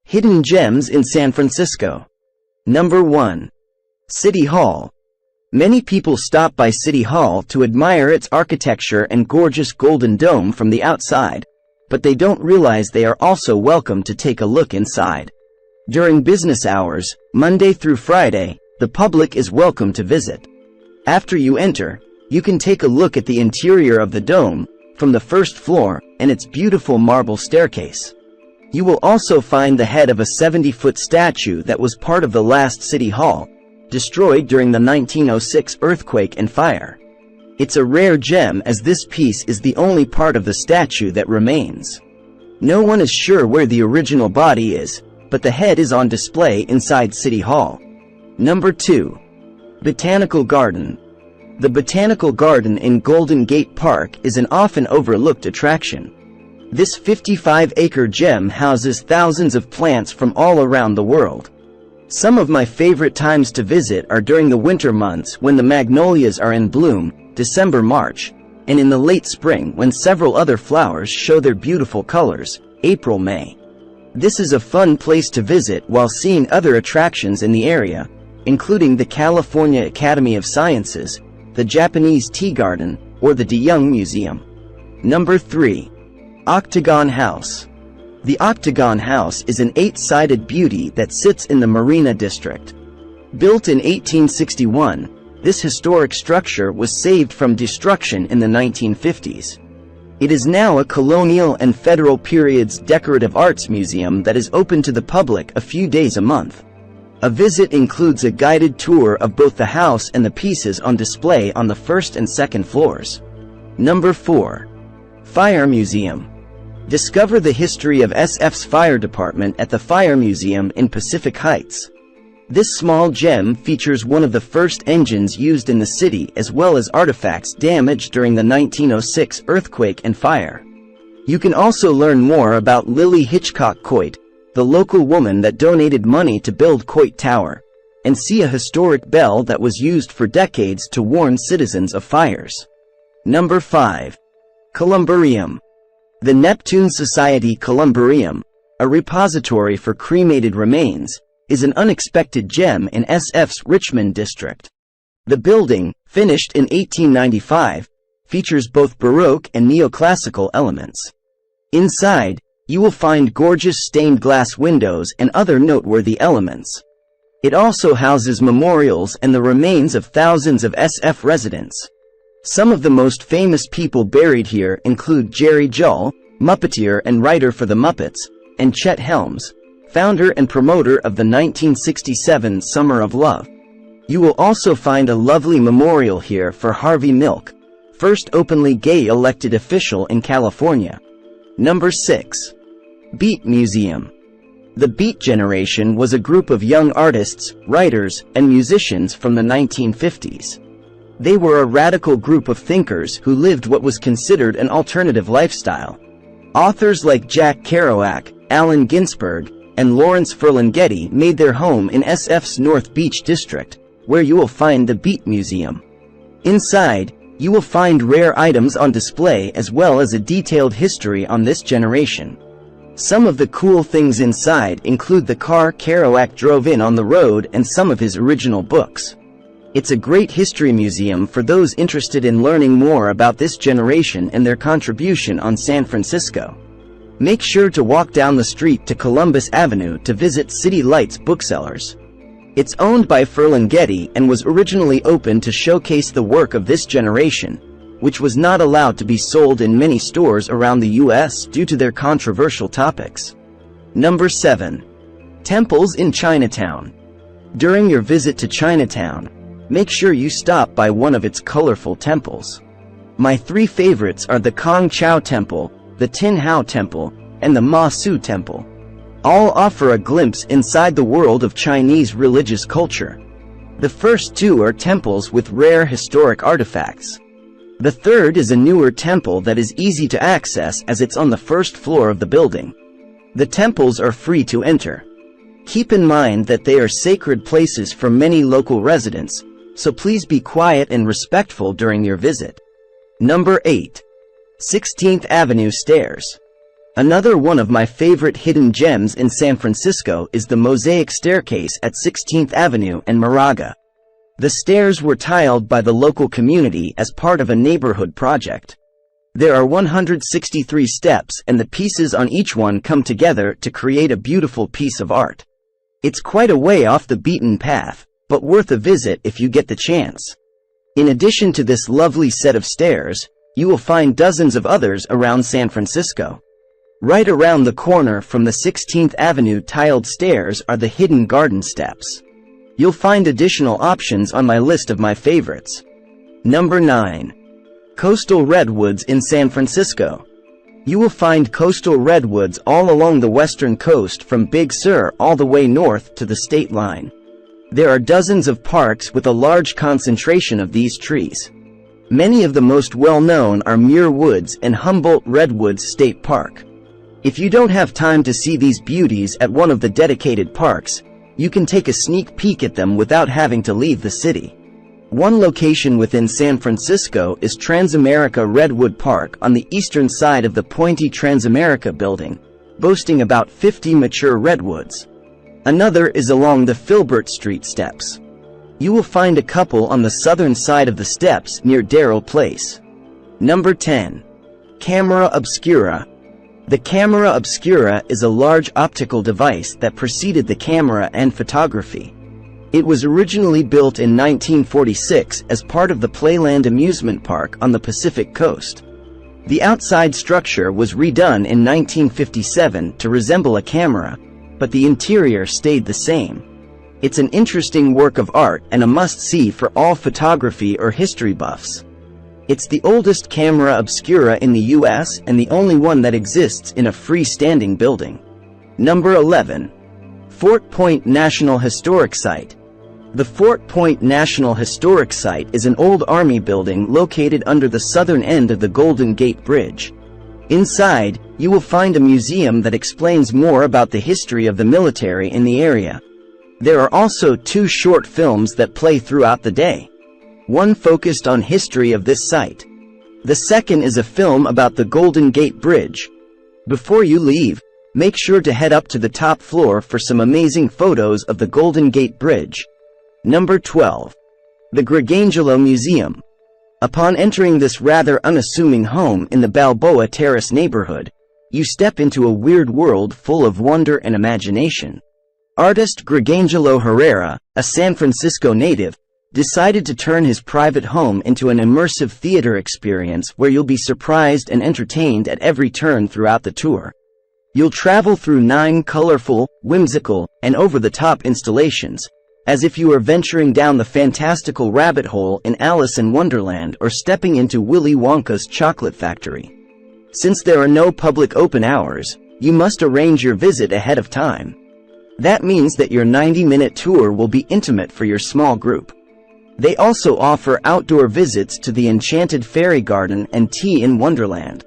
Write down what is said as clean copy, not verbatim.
Hidden gems in San Francisco. Number 1. City Hall. Many people stop by City Hall to admire its architecture and gorgeous golden dome from the outside, but they don't realize they are also welcome to take a look inside. During business hours, Monday through Friday, the public is welcome to visit. After you enter, you can take a look at the interior of the dome, from the first floor, and its beautiful marble staircase. You will also find the head of a 70-foot statue that was part of the last City Hall, destroyed during the 1906 earthquake and fire. It's a rare gem as this piece is the only part of the statue that remains. No one is sure where the original body is, but the head is on display inside City Hall. Number 2. Botanical Garden. The Botanical Garden in Golden Gate Park is an often overlooked attraction. This 55-acre gem houses thousands of plants from all around the world. Some of my favorite times to visit are during the winter months when the magnolias are in bloom, December-March, and in the late spring when several other flowers show their beautiful colors, April-May. This is a fun place to visit while seeing other attractions in the area, including the California Academy of Sciences, the Japanese Tea Garden, or the DeYoung Museum. Number 3. Octagon House. The Octagon House is an 8-sided beauty that sits in the Marina District. Built in 1861, this historic structure was saved from destruction in the 1950s. It is now a colonial and federal periods decorative arts museum that is open to the public a few days a month. A visit includes a guided tour of both the house and the pieces on display on the first and second floors. Number 4. Fire Museum. Discover the history of SF's fire department at the Fire Museum in Pacific Heights. This small gem features one of the first engines used in the city as well as artifacts damaged during the 1906 earthquake and fire. You can also learn more about Lily Hitchcock Coit, the local woman that donated money to build Coit Tower, and see a historic bell that was used for decades to warn citizens of fires. Number 5. Columbarium. The Neptune Society Columbarium, a repository for cremated remains, is an unexpected gem in SF's Richmond district. The building, finished in 1895, features both Baroque and neoclassical elements. Inside, you will find gorgeous stained glass windows and other noteworthy elements. It also houses memorials and the remains of thousands of SF residents. Some of the most famous people buried here include Jerry Juhl, Muppeteer and writer for The Muppets, and Chet Helms, founder and promoter of the 1967 Summer of Love. You will also find a lovely memorial here for Harvey Milk, first openly gay elected official in California. Number 6. Beat Museum. The Beat Generation was a group of young artists, writers, and musicians from the 1950s. They were a radical group of thinkers who lived what was considered an alternative lifestyle. Authors like Jack Kerouac, Allen Ginsberg, and Lawrence Ferlinghetti made their home in SF's North Beach district, where you will find the Beat Museum. Inside, you will find rare items on display as well as a detailed history on this generation. Some of the cool things inside include the car Kerouac drove in on the road and some of his original books. It's a great history museum for those interested in learning more about this generation and their contribution on San Francisco. Make sure to walk down the street to Columbus Avenue to visit City Lights Booksellers. It's owned by Ferlinghetti and was originally opened to showcase the work of this generation, which was not allowed to be sold in many stores around the U.S. due to their controversial topics. Number 7. Temples in Chinatown. During your visit to Chinatown, make sure you stop by one of its colorful temples. My 3 favorites are the Kong Chao Temple, the Tin Hao Temple, and the Ma Su Temple. All offer a glimpse inside the world of Chinese religious culture. The first 2 are temples with rare historic artifacts. The third is a newer temple that is easy to access as it's on the first floor of the building. The temples are free to enter. Keep in mind that they are sacred places for many local residents, so please be quiet and respectful during your visit. Number 8. 16th Avenue Stairs. Another one of my favorite hidden gems in San Francisco is the Mosaic staircase at 16th Avenue and Moraga. The stairs were tiled by the local community as part of a neighborhood project. There are 163 steps, and the pieces on each one come together to create a beautiful piece of art. It's quite a way off the beaten path, but worth a visit if you get the chance. In addition to this lovely set of stairs, you will find dozens of others around San Francisco. Right around the corner from the 16th Avenue tiled stairs are the hidden garden steps. You'll find additional options on my list of my favorites. Number 9. Coastal Redwoods in San Francisco. You will find coastal redwoods all along the western coast from Big Sur all the way north to the state line. There are dozens of parks with a large concentration of these trees. Many of the most well-known are Muir Woods and Humboldt Redwoods State Park. If you don't have time to see these beauties at one of the dedicated parks, you can take a sneak peek at them without having to leave the city. One location within San Francisco is Transamerica Redwood Park on the eastern side of the pointy Transamerica building, boasting about 50 mature redwoods. Another is along the Filbert Street steps. You will find a couple on the southern side of the steps near Darrell Place. Number 10. Camera Obscura. The camera obscura is a large optical device that preceded the camera and photography. It was originally built in 1946 as part of the Playland amusement park on the Pacific Coast. The outside structure was redone in 1957 to resemble a camera, but the interior stayed the same. It's an interesting work of art and a must-see for all photography or history buffs. It's the oldest camera obscura in the US and the only one that exists in a freestanding building. Number 11. Fort Point National Historic Site. The Fort Point National Historic Site is an old army building located under the southern end of the Golden Gate Bridge. Inside, you will find a museum that explains more about the history of the military in the area. There are also 2 short films that play throughout the day. One focused on history of this site. The second is a film about the Golden Gate Bridge. Before you leave, make sure to head up to the top floor for some amazing photos of the Golden Gate Bridge. Number 12. The Gregangelo Museum. Upon entering this rather unassuming home in the Balboa Terrace neighborhood, you step into a weird world full of wonder and imagination. Artist Gregangelo Herrera, a San Francisco native, decided to turn his private home into an immersive theater experience where you'll be surprised and entertained at every turn throughout the tour. You'll travel through 9 colorful, whimsical, and over-the-top installations, as if you were venturing down the fantastical rabbit hole in Alice in Wonderland or stepping into Willy Wonka's chocolate factory. Since there are no public open hours, you must arrange your visit ahead of time. That means that your 90-minute tour will be intimate for your small group. They also offer outdoor visits to the Enchanted Fairy Garden and Tea in Wonderland.